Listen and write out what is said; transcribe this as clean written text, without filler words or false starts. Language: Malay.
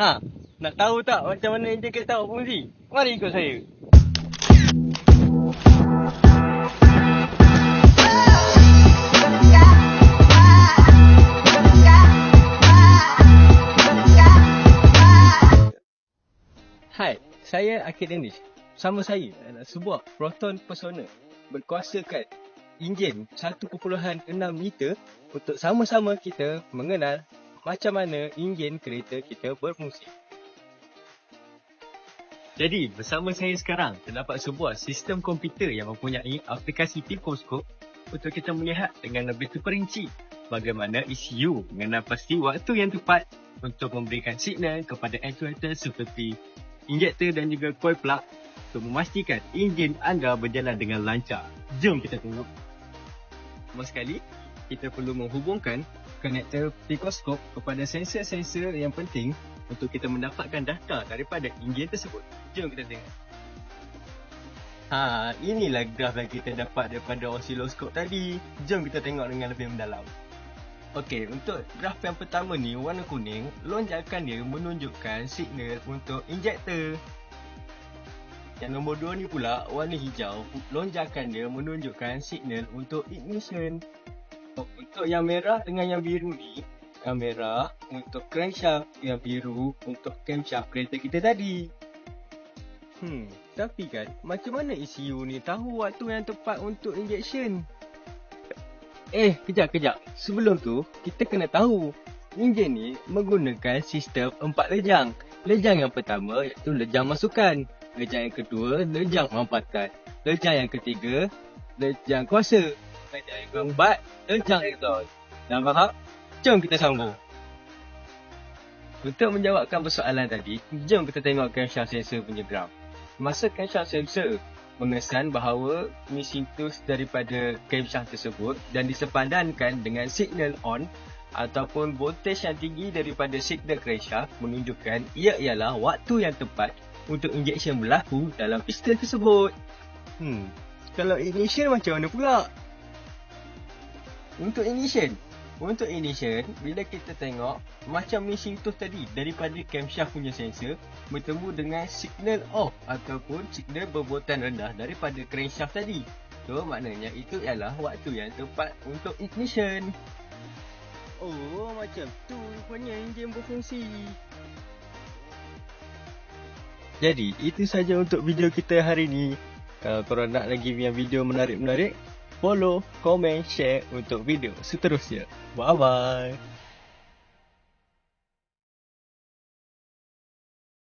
Ha, nak tahu tak macam mana enjin kereta awak berfungsi? Mari ikut saya. Hai, saya Akid Danish. Bersama saya adalah sebuah Proton Persona berkuasakan enjin 1.6 liter untuk sama-sama kita mengenal macam mana enjin kereta kita berfungsi. Jadi, bersama saya sekarang terdapat sebuah sistem komputer yang mempunyai aplikasi Picoskop untuk kita melihat dengan lebih terperinci bagaimana ECU mengenal pasti waktu yang tepat untuk memberikan signal kepada actuator seperti injektor dan juga coil plug untuk memastikan enjin anda berjalan dengan lancar. Jom kita tengok. Pertama sekali, kita perlu menghubungkan konektor Picoskop kepada sensor-sensor yang penting untuk kita mendapatkan data daripada enjin tersebut. Jom kita tengok. Inilah graf yang kita dapat daripada osiloskop tadi. Jom kita tengok dengan lebih mendalam. Okey, untuk graf yang pertama ni warna kuning, lonjakan dia menunjukkan signal untuk injektor. Yang nombor 2 ni pula warna hijau, lonjakan dia menunjukkan signal untuk ignition. Untuk yang merah dengan yang biru ni, yang merah untuk crankshaft, yang biru untuk camshaft kereta kita tadi. Tapi kan, macam mana ECU ni tahu waktu yang tepat untuk injection? Kejap. Sebelum tu, kita kena tahu enjin ni menggunakan sistem 4 lejang. Lejang yang pertama iaitu lejang masukan. Lejang yang kedua, lejang mampatan. Lejang yang ketiga, lejang kuasa. Lejang yang keempat, lejang exhaust. Dah faham? Jom kita sambung. Untuk menjawabkan persoalan tadi, jom kita tengok camshaft sensor punya graf. Masa camshaft sensor mengesan bahawa missing tools daripada camshaft tersebut dan disepadankan dengan signal on ataupun voltage yang tinggi daripada signal crankshaft menunjukkan ia ialah waktu yang tepat untuk injection berlaku dalam piston tersebut. Kalau ignition macam mana pula? Untuk ignition, bila kita tengok macam missing tools tadi daripada camshaft punya sensor bertemu dengan signal off ataupun signal bervoltan rendah daripada crankshaft tadi. So, maknanya itu ialah waktu yang tepat untuk ignition. Oh, macam tu rupanya enjin berfungsi. Jadi, itu saja untuk video kita hari ni. Kalau korang nak lagi video menarik-menarik, follow, komen, share untuk video seterusnya. Bye-bye.